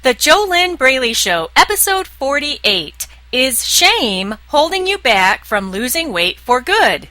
The JoLynn Braley Show, episode 48. Is shame holding you back from losing weight for good?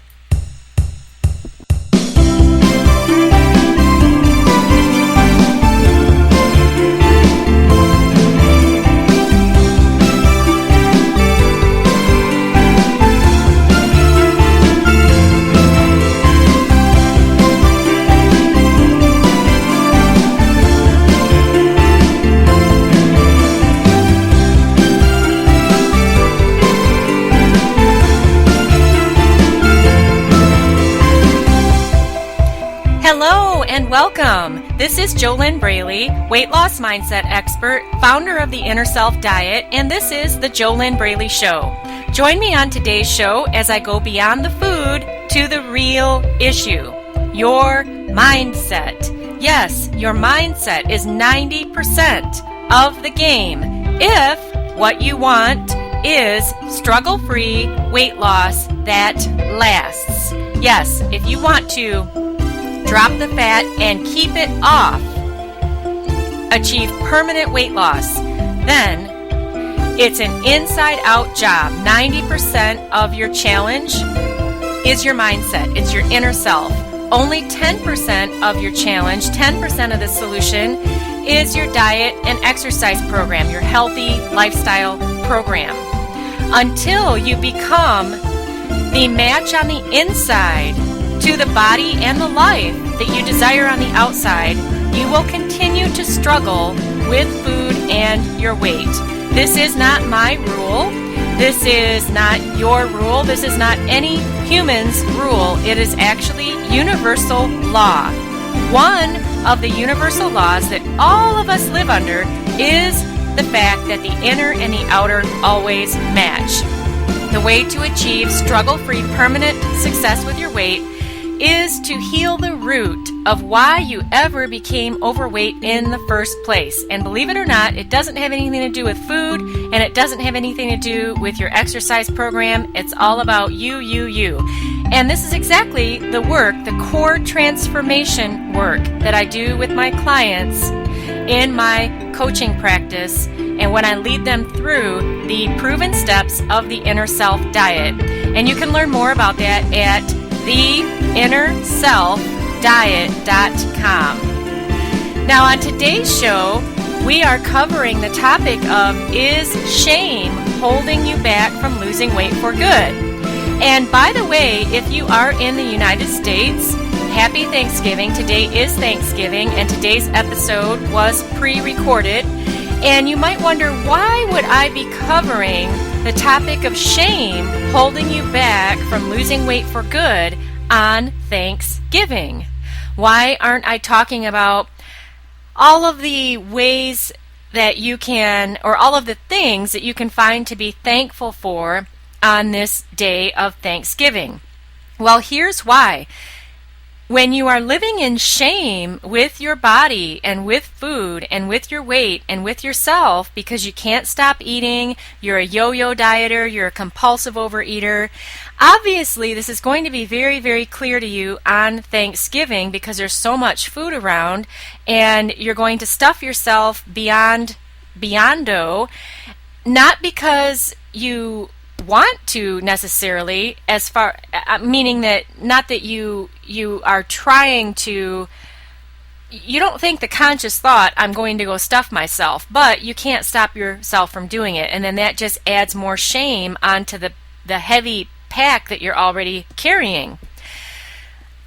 Hello and welcome. This is JoLynn Braley, weight loss mindset expert, founder of the Inner Self Diet, and this is the JoLynn Braley Show. Join me on today's show as I go beyond the food to the real issue, your mindset. Yes, your mindset is 90% of the game if what you want is struggle-free weight loss that lasts. Yes, if you want to drop the fat and keep it off, achieve permanent weight loss, then it's an inside-out job. 90% of your challenge is your mindset. It's your inner self. Only 10% of your challenge, 10% of the solution, is your diet and exercise program, your healthy lifestyle program. Until you become the match on the inside to the body and the life that you desire on the outside, you will continue to struggle with food and your weight. This is not my rule. This is not your rule. This is not any human's rule. It is actually universal law. One of the universal laws that all of us live under is the fact that the inner and the outer always match. The way to achieve struggle-free permanent success with your weight is to heal the root of why you ever became overweight in the first place. And believe it or not, it doesn't have anything to do with food, and it doesn't have anything to do with your exercise program. It's all about you. And this is exactly the work, the core transformation work that I do with my clients in my coaching practice and when I lead them through the proven steps of the Inner Self Diet. And you can learn more about that at theinnerselfdiet.com. Now on today's show, we are covering the topic of, is shame holding you back from losing weight for good? And by the way, if you are in the United States, happy Thanksgiving. Today is Thanksgiving, and today's episode was pre-recorded. And you might wonder, why would I be covering the topic of shame holding you back from losing weight for good on Thanksgiving? Why aren't I talking about all of the ways that you can, or all of the things that you can find to be thankful for on this day of Thanksgiving? Well, here's why. When you are living in shame with your body and with food and with your weight and with yourself because you can't stop eating, you're a yo-yo dieter, you're a compulsive overeater, obviously this is going to be very, very clear to you on Thanksgiving because there's so much food around and you're going to stuff yourself beyondo, not because you want to necessarily, as far meaning that not that you are trying to, you don't think the conscious thought, I'm going to go stuff myself, but you can't stop yourself from doing it, and then that just adds more shame onto the heavy pack that you're already carrying.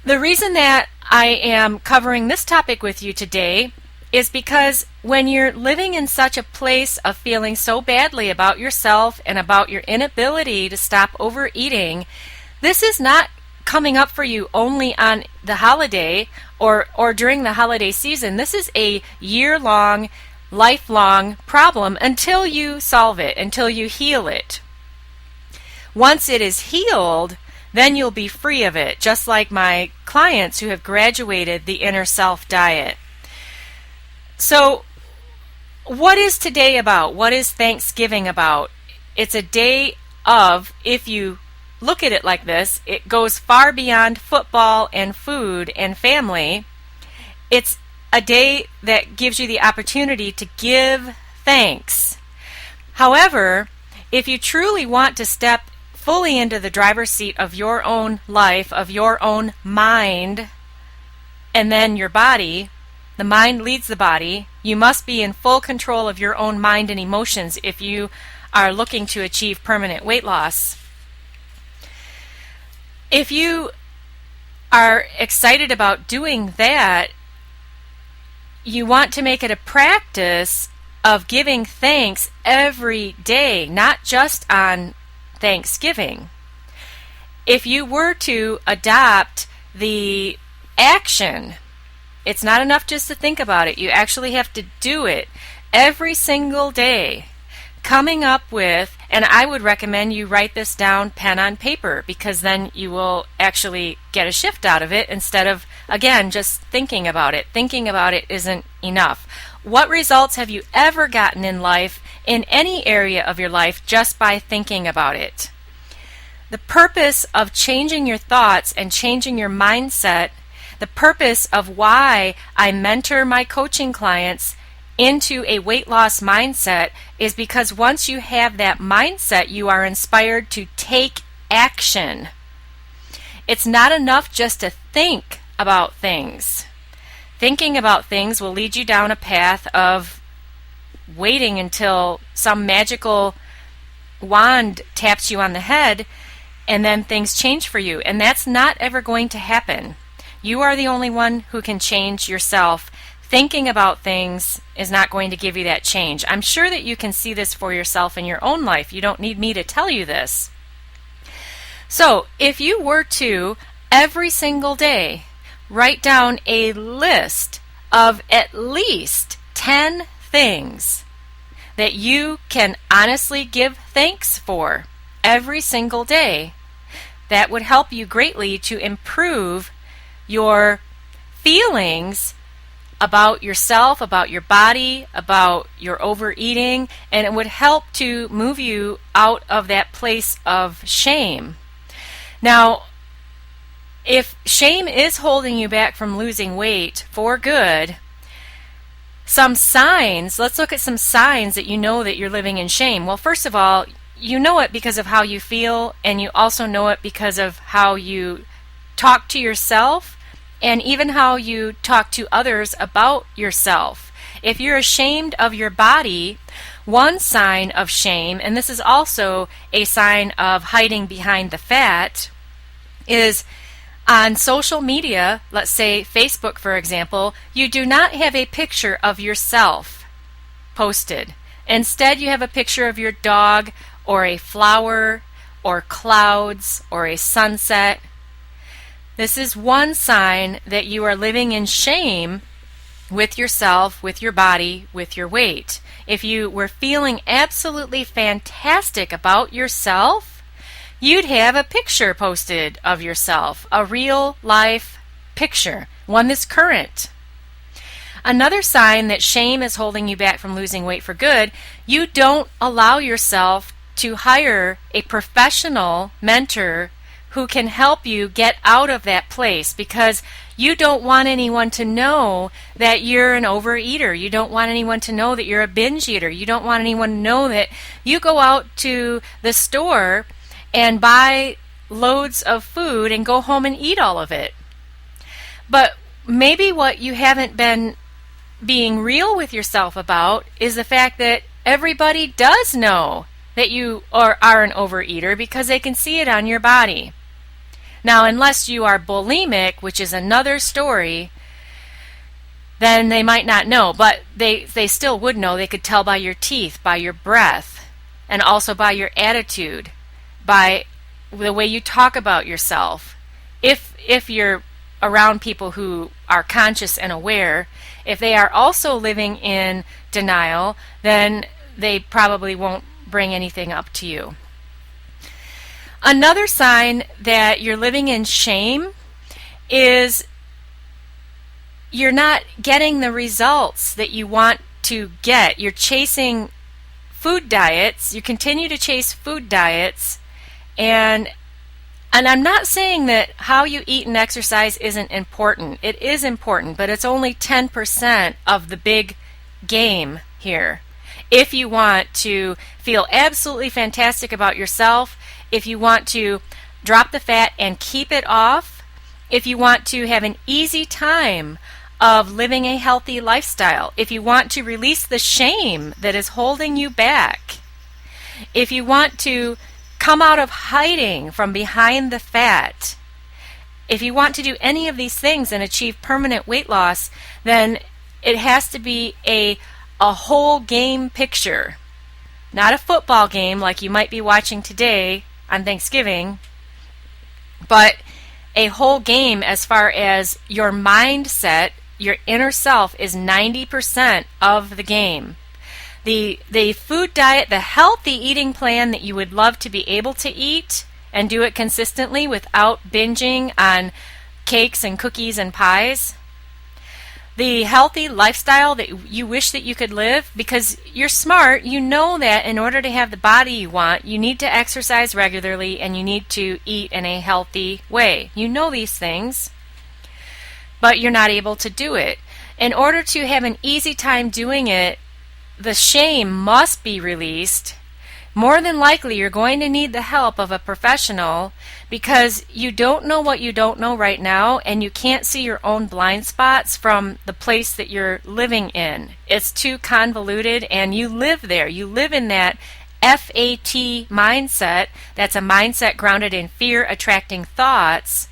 The reason that I am covering this topic with you today is because when you're living in such a place of feeling so badly about yourself and about your inability to stop overeating, this is not coming up for you only on the holiday or during the holiday season. This is a year-long, lifelong problem until you solve it, until you heal it. Once it is healed, then you'll be free of it, just like my clients who have graduated the Inner Self Diet. So, what is today about? What is Thanksgiving about? It's a day of, if you look at it like this, it goes far beyond football and food and family. It's a day that gives you the opportunity to give thanks. However, if you truly want to step fully into the driver's seat of your own life, of your own mind, and then your body, the mind leads the body. You must be in full control of your own mind and emotions if you are looking to achieve permanent weight loss. If you are excited about doing that, you want to make it a practice of giving thanks every day, not just on Thanksgiving. If you were to adopt the action, it's not enough just to think about it. You actually have to do it every single day. Coming up with, and I would recommend you write this down pen on paper, because then you will actually get a shift out of it instead of, again, just thinking about it. Thinking about it isn't enough. What results have you ever gotten in life, in any area of your life, just by thinking about it? The purpose of changing your thoughts and changing your mindset, the purpose of why I mentor my coaching clients into a weight loss mindset, is because once you have that mindset, you are inspired to take action. It's not enough just to think about things. Thinking about things will lead you down a path of waiting until some magical wand taps you on the head and then things change for you. And that's not ever going to happen. You are the only one who can change yourself. Thinking about things is not going to give you that change. I'm sure that you can see this for yourself in your own life. You don't need me to tell you this. So if you were to, every single day, write down a list of at least 10 things that you can honestly give thanks for every single day, that would help you greatly to improve your feelings about yourself, about your body, about your overeating, and it would help to move you out of that place of shame. Now, if shame is holding you back from losing weight for good, some signs, let's look at some signs that you know that you're living in shame. Well, first of all, you know it because of how you feel, and you also know it because of how you talk to yourself, and even how you talk to others about yourself. If you're ashamed of your body, one sign of shame, and this is also a sign of hiding behind the fat, is on social media, let's say Facebook for example, you do not have a picture of yourself posted. Instead, you have a picture of your dog or a flower or clouds or a sunset. This is one sign that you are living in shame with yourself, with your body, with your weight. If you were feeling absolutely fantastic about yourself, you'd have a picture posted of yourself, a real life picture, one that's current. Another sign that shame is holding you back from losing weight for good, you don't allow yourself to hire a professional mentor who can help you get out of that place, because you don't want anyone to know that you're an overeater. You don't want anyone to know that you're a binge eater. You don't want anyone to know that you go out to the store and buy loads of food and go home and eat all of it. But maybe what you haven't been being real with yourself about is the fact that everybody does know that you are an overeater because they can see it on your body. Now, unless you are bulimic, which is another story, then they might not know, but they still would know. They could tell by your teeth, by your breath, and also by your attitude, by the way you talk about yourself. If you're around people who are conscious and aware, if they are also living in denial, then they probably won't bring anything up to you. Another sign that you're living in shame is you're not getting the results that you want to get. You're chasing food diets. You continue to chase food diets, and I'm not saying that how you eat and exercise isn't important. It is important, but it's only 10% of the big game here. If you want to feel absolutely fantastic about yourself, if you want to drop the fat and keep it off, if you want to have an easy time of living a healthy lifestyle, if you want to release the shame that is holding you back, if you want to come out of hiding from behind the fat, if you want to do any of these things and achieve permanent weight loss, then it has to be a whole game picture. Not a football game like you might be watching today on Thanksgiving, but a whole game as far as your mindset, your inner self is 90% of the game. The food diet, the healthy eating plan that you would love to be able to eat and do it consistently without binging on cakes and cookies and pies. The healthy lifestyle that you wish that you could live, because you're smart, you know that in order to have the body you want, you need to exercise regularly and you need to eat in a healthy way. You know these things, but you're not able to do it. In order to have an easy time doing it, the shame must be released. More than likely, you're going to need the help of a professional because you don't know what you don't know right now, and you can't see your own blind spots from the place that you're living in. It's too convoluted, and you live there. You live in that FAT mindset. That's a mindset grounded in fear attracting thoughts,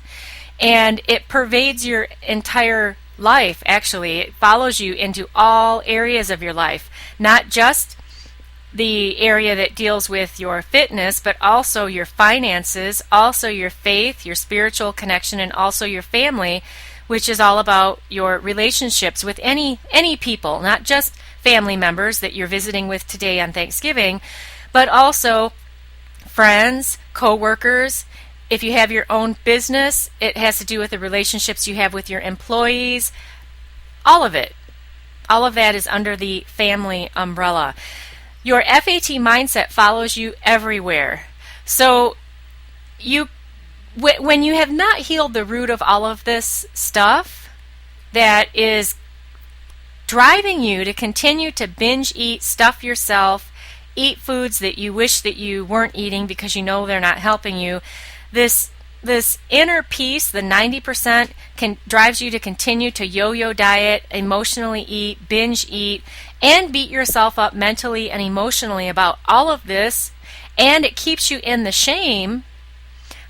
and it pervades your entire life, actually. It follows you into all areas of your life, not just the area that deals with your fitness, but also your finances, also your faith, your spiritual connection, and also your family, which is all about your relationships with any people, not just family members that you're visiting with today on Thanksgiving, but also friends, co-workers. If you have your own business, it has to do with the relationships you have with your employees. All of it. All of that is under the family umbrella. Your FAT mindset follows you everywhere. So when you have not healed the root of all of this stuff that is driving you to continue to binge eat, stuff yourself, eat foods that you wish that you weren't eating because you know they're not helping you, this inner peace, the 90%, drives you to continue to yo-yo diet, emotionally eat, binge eat, and beat yourself up mentally and emotionally about all of this, and it keeps you in the shame.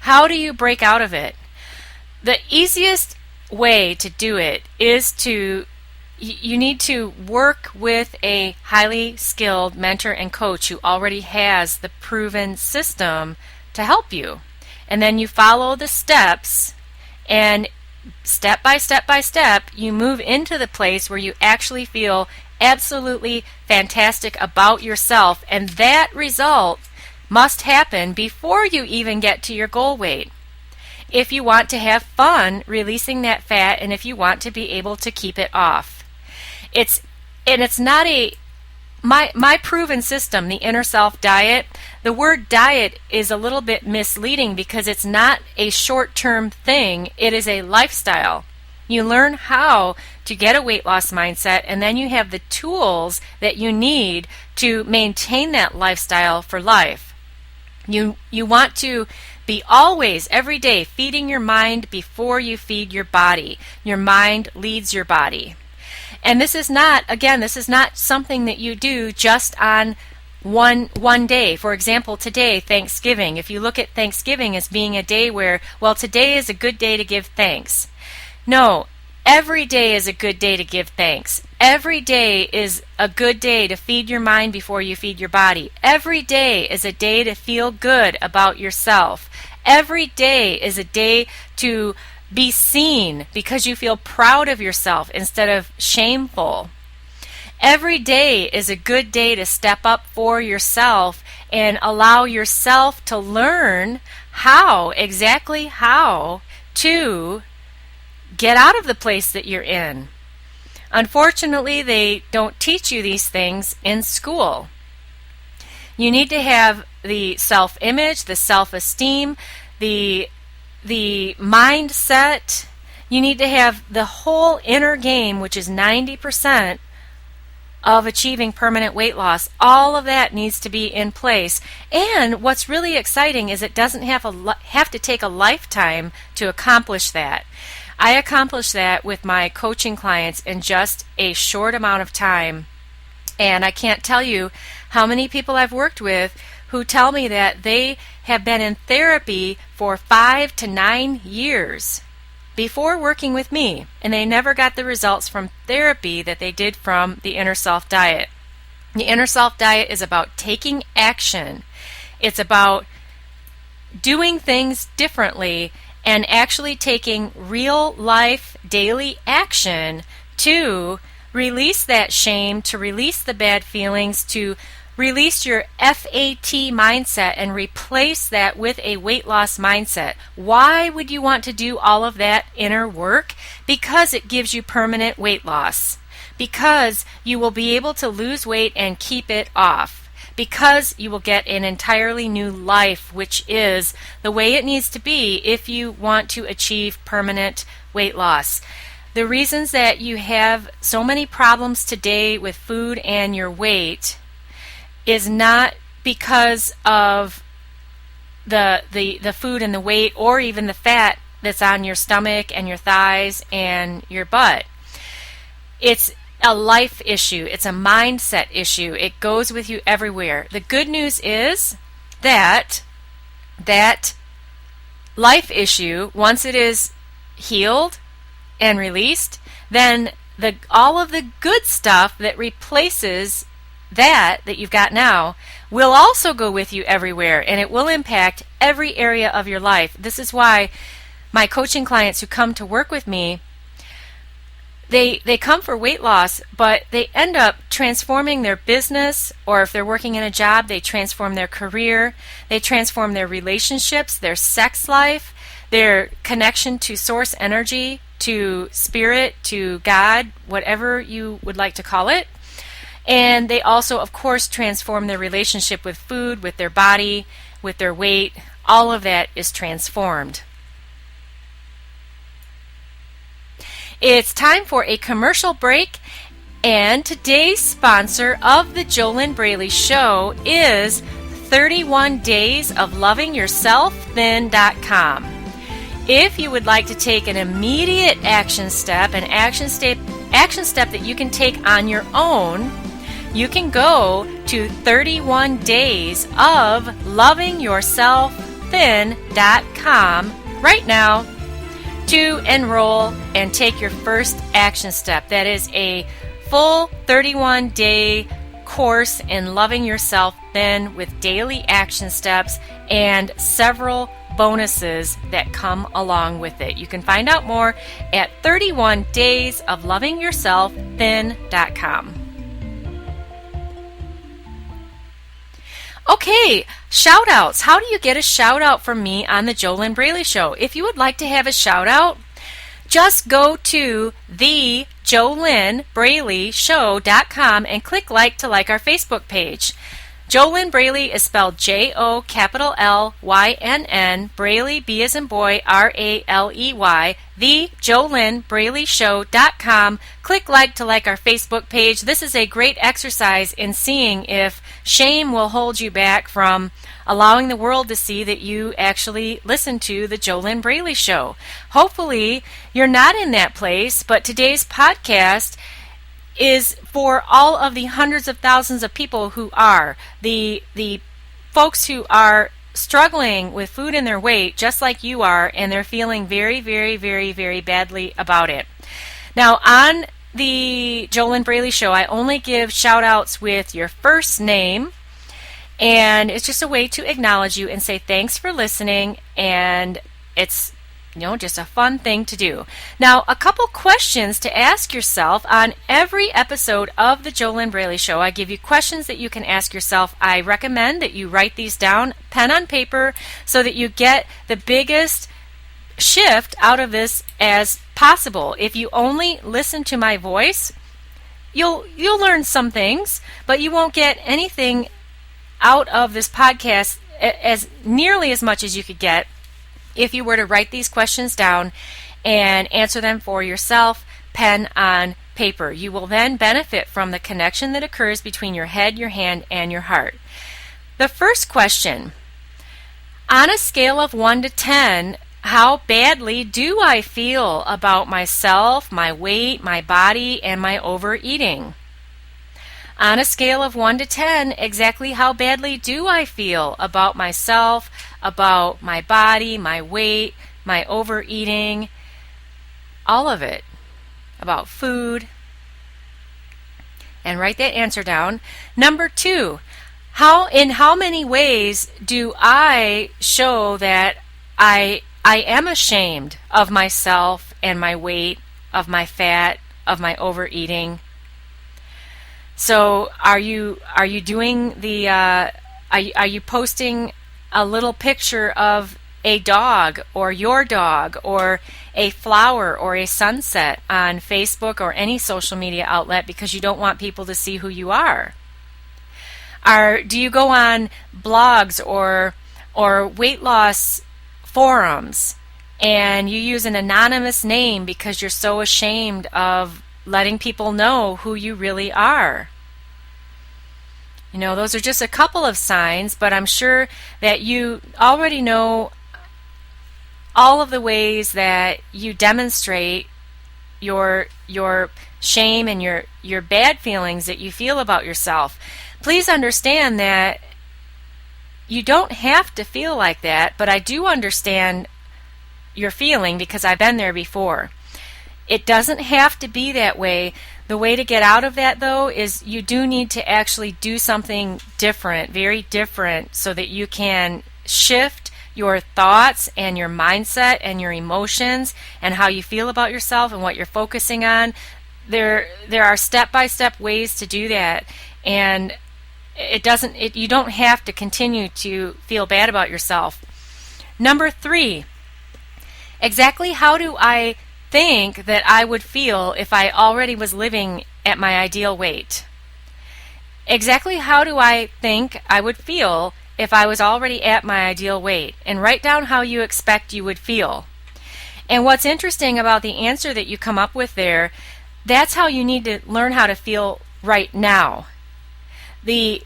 How do you break out of it? The easiest way to do it is you need to work with a highly skilled mentor and coach who already has the proven system to help you. And then you follow the steps, and step by step by step, you move into the place where you actually feel absolutely fantastic about yourself, and that result must happen before you even get to your goal weight. If you want to have fun releasing that fat, and if you want to be able to keep it off. It's not my proven system, the inner self diet. The word diet is a little bit misleading because it's not a short-term thing. It is a lifestyle. You learn how to get a weight loss mindset, and then you have the tools that you need to maintain that lifestyle for life. You want to be always, every day, feeding your mind before you feed your body. Your mind leads your body. And this is not something that you do just on one day. For example, today, Thanksgiving. If you look at Thanksgiving as being a day where, well, today is a good day to give thanks. No, every day is a good day to give thanks. Every day is a good day to feed your mind before you feed your body. Every day is a day to feel good about yourself. Every day is a day to be seen because you feel proud of yourself instead of shameful. Every day is a good day to step up for yourself and allow yourself to learn exactly how to get out of the place that you're in. Unfortunately, they don't teach you these things in school. You need to have the self-image, the self-esteem, the mindset. You need to have the whole inner game, which is 90%, of achieving permanent weight loss. All of that needs to be in place. And what's really exciting is it doesn't have to take a lifetime to accomplish that. I accomplish that with my coaching clients in just a short amount of time. And I can't tell you how many people I've worked with who tell me that they have been in therapy for 5 to 9 years before working with me, and they never got the results from therapy that they did from the Inner Self Diet. The Inner Self Diet is about taking action. It's about doing things differently and actually taking real life daily action to release that shame, to release the bad feelings, to release your FAT mindset and replace that with a weight loss mindset. Why would you want to do all of that inner work? Because it gives you permanent weight loss. Because you will be able to lose weight and keep it off. Because you will get an entirely new life, which is the way it needs to be if you want to achieve permanent weight loss. The reasons that you have so many problems today with food and your weight is not because of the food and the weight or even the fat that's on your stomach and your thighs and your butt. It's a life issue. It's a mindset issue. It goes with you everywhere. The good news is that that life issue, once it is healed and released, then all of the good stuff that replaces that you've got now will also go with you everywhere, and it will impact every area of your life. This is why my coaching clients who come to work with me, they come for weight loss, but they end up transforming their business, or if they're working in a job, they transform their career, they transform their relationships, their sex life, their connection to source energy, to spirit, to God, whatever you would like to call it. And they also, of course, transform their relationship with food, with their body, with their weight. All of that is transformed. It's time for a commercial break, and today's sponsor of the JoLynn Braley Show is 31 Days of Loving Yourself Thin.com. If you would like to take an immediate action step, an action step that you can take on your own, you can go to 31 Days of LovingYourselfThin.com right now to enroll and take your first action step. That is a full 31-day course in loving yourself thin with daily action steps and several bonuses that come along with it. You can find out more at 31 Days of LovingYourselfThin.com. Okay, shout outs. How do you get a shout out from me on the JoLynn Braley Show? If you would like to have a shout out, just go to the JoLynnBraleyShow.com and click like to like our Facebook page. JoLynn Braley is spelled JoLynn, Braley, B as in boy, Raley, the JoLynnBraleyShow.com. Click like to like our Facebook page. This is a great exercise in seeing if shame will hold you back from allowing the world to see that you actually listen to the JoLynn Braley Show. Hopefully, you're not in that place, but today's podcast is for all of the hundreds of thousands of people who are, the folks who are struggling with food and their weight just like you are, and they're feeling very, very, very, very badly about it. Now, on the JoLynn Braley Show, I only give shout outs with your first name, and it's just a way to acknowledge you and say thanks for listening, and it's just a fun thing to do. Now, a couple questions to ask yourself on every episode of the JoLynn Braley Show. I give you questions that you can ask yourself. I recommend that you write these down, pen on paper, so that you get the biggest shift out of this as possible. If you only listen to my voice, you'll learn some things, but you won't get anything out of this podcast as nearly as much as you could get if you were to write these questions down and answer them for yourself, pen on paper. paper. You will then benefit from the connection that occurs between your head, your hand, and your heart. The first question, on a scale of 1 to 10, how badly do I feel about myself, my weight, my body, and my overeating? On a scale of 1 to 10, exactly how badly do I feel about myself, about my body, my weight, my overeating, all of it, about food? And write that answer down. Number 2, in how many ways do I show that I am ashamed of myself and my weight, of my fat, of my overeating? So are you doing the are you posting a little picture of a dog or your dog or a flower or a sunset on Facebook or any social media outlet because you don't want people to see who you are? Do you go on blogs or weight loss forums and you use an anonymous name because you're so ashamed of letting people know who you really are? You know, those are just a couple of signs, but I'm sure that you already know all of the ways that you demonstrate your shame and your bad feelings that you feel about yourself. Please understand that you don't have to feel like that, but I do understand your feeling because I've been there before. It doesn't have to be that way. The way to get out of that, though, is you do need to actually do something different, very different, so that you can shift your thoughts and your mindset and your emotions and how you feel about yourself and what you're focusing on. There are step-by-step ways to do that, and you don't have to continue to feel bad about yourself. Number 3, exactly how do I think that I would feel if I already was living at my ideal weight? Exactly how do I think I would feel if I was already at my ideal weight? And write down how you expect you would feel. And what's interesting about the answer that you come up with there, that's how you need to learn how to feel right now. The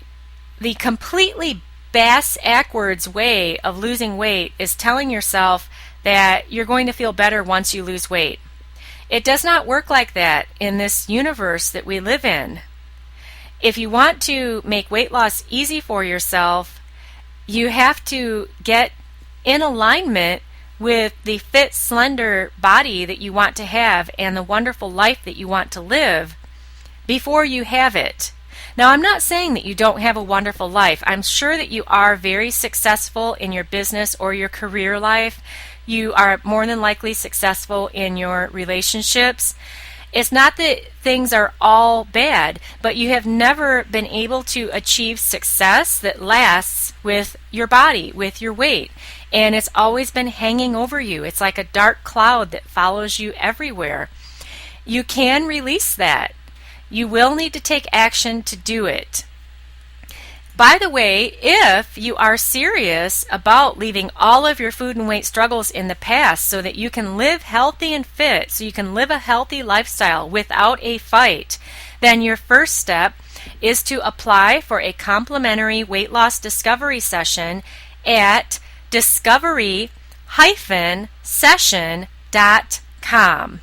completely bass-ackwards way of losing weight is telling yourself that you're going to feel better once you lose weight. It does not work like that in this universe that we live in. If you want to make weight loss easy for yourself, you have to get in alignment with the fit, slender body that you want to have and the wonderful life that you want to live before you have it. Now, I'm not saying that you don't have a wonderful life. I'm sure that you are very successful in your business or your career life. You are more than likely successful in your relationships. It's not that things are all bad, but you have never been able to achieve success that lasts with your body, with your weight. And it's always been hanging over you. It's like a dark cloud that follows you everywhere. You can release that. You will need to take action to do it. By the way, if you are serious about leaving all of your food and weight struggles in the past so that you can live healthy and fit, so you can live a healthy lifestyle without a fight, then your first step is to apply for a complimentary weight loss discovery session at discovery-session.com.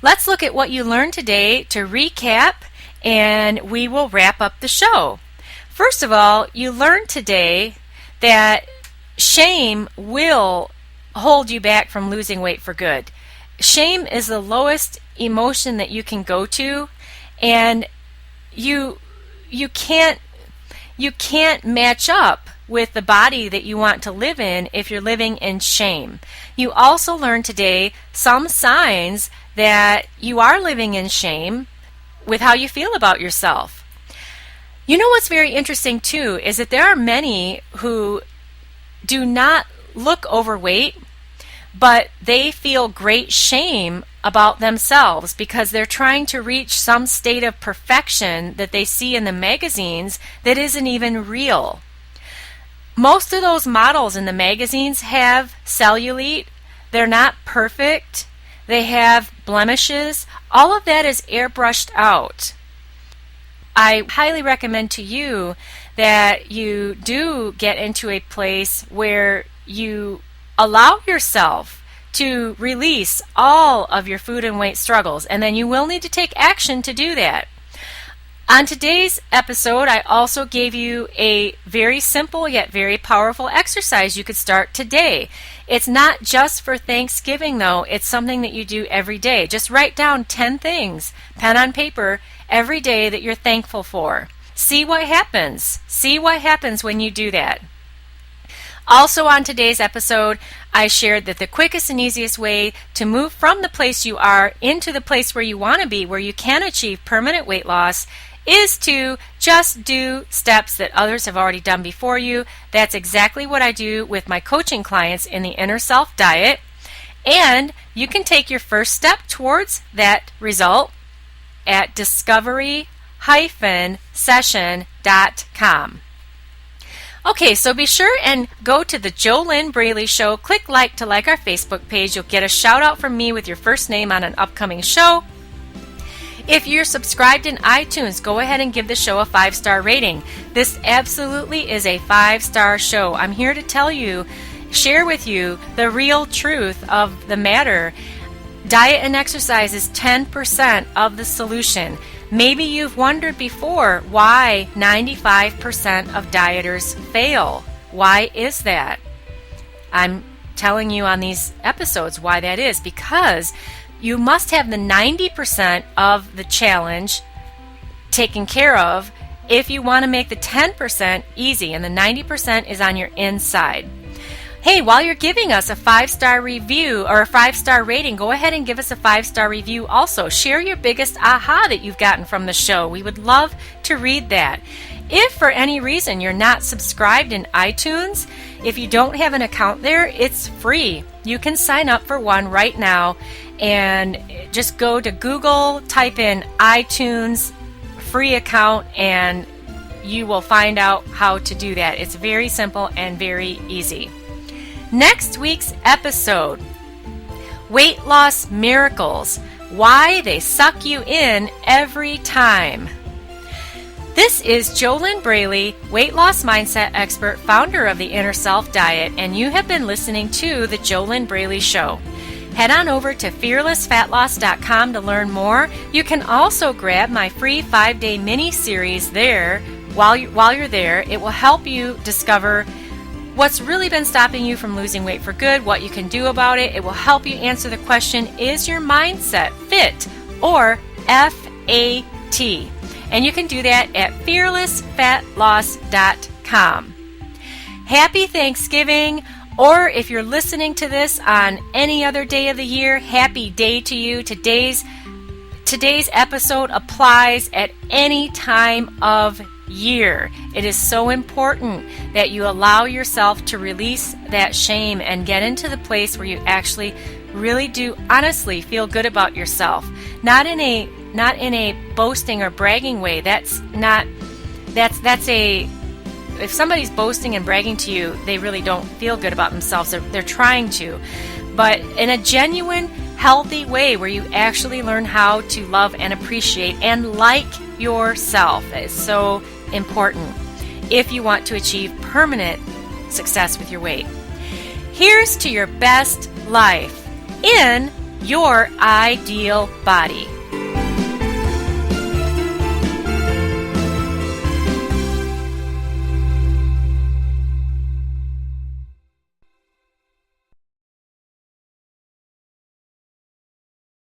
Let's look at what you learned today to recap, and we will wrap up the show. First of all, you learned today that shame will hold you back from losing weight for good. Shame is the lowest emotion that you can go to, and you can't match up with the body that you want to live in if you're living in shame. You also learned today some signs that you are living in shame with how you feel about yourself. You know what's very interesting too is that there are many who do not look overweight, but they feel great shame about themselves because they're trying to reach some state of perfection that they see in the magazines that isn't even real. Most of those models in the magazines have cellulite. They're not perfect. they have blemishes, all of that is airbrushed out. I highly recommend to you that you do get into a place where you allow yourself to release all of your food and weight struggles, and then you will need to take action to do that. On today's episode, I also gave you a very simple yet very powerful exercise you could start today. It's not just for Thanksgiving, though. It's something that you do every day. Just write down 10 things, pen on paper, every day that you're thankful for. See what happens. See what happens when you do that. Also on today's episode, I shared that the quickest and easiest way to move from the place you are into the place where you want to be, where you can achieve permanent weight loss, is to just do steps that others have already done before you. That's exactly what I do with my coaching clients in the Inner Self Diet. And you can take your first step towards that result at discovery-session.com. Okay, so be sure and go to the JoLynn Braley Show. Click like to like our Facebook page. You'll get a shout out from me with your first name on an upcoming show. If you're subscribed in iTunes, go ahead and give the show a 5-star rating. This absolutely is a 5-star show. I'm here to tell you, share with you the real truth of the matter. Diet and exercise is 10% of the solution. Maybe you've wondered before why 95% of dieters fail. Why is that? I'm telling you on these episodes why that is, because you must have the 90% of the challenge taken care of if you want to make the 10% easy, and the 90% is on your inside. Hey, while you're giving us a 5-star review or a 5-star rating, go ahead and give us a 5-star review also. Share your biggest aha that you've gotten from the show. We would love to read that. If for any reason you're not subscribed in iTunes, if you don't have an account there, it's free. You can sign up for one right now and just go to Google, type in iTunes free account, and you will find out how to do that. It's very simple and very easy. Next week's episode, Weight Loss Miracles, Why They Suck You In Every Time. This is JoLynn Braley, weight loss mindset expert, founder of the Inner Self Diet, and you have been listening to The JoLynn Braley Show. Head on over to fearlessfatloss.com to learn more. You can also grab my free 5-day mini-series there while you're there. It will help you discover what's really been stopping you from losing weight for good, what you can do about it. It will help you answer the question, is your mindset fit or FAT? And you can do that at fearlessfatloss.com. Happy Thanksgiving, or if you're listening to this on any other day of the year, happy day to you. Today's episode applies at any time of year. It is so important that you allow yourself to release that shame and get into the place where you actually really do honestly feel good about yourself. Not in a boasting or bragging way. If somebody's boasting and bragging to you, they really don't feel good about themselves. They're trying to. But in a genuine, healthy way where you actually learn how to love and appreciate and like yourself. That is so important if you want to achieve permanent success with your weight. Here's to your best life in your ideal body.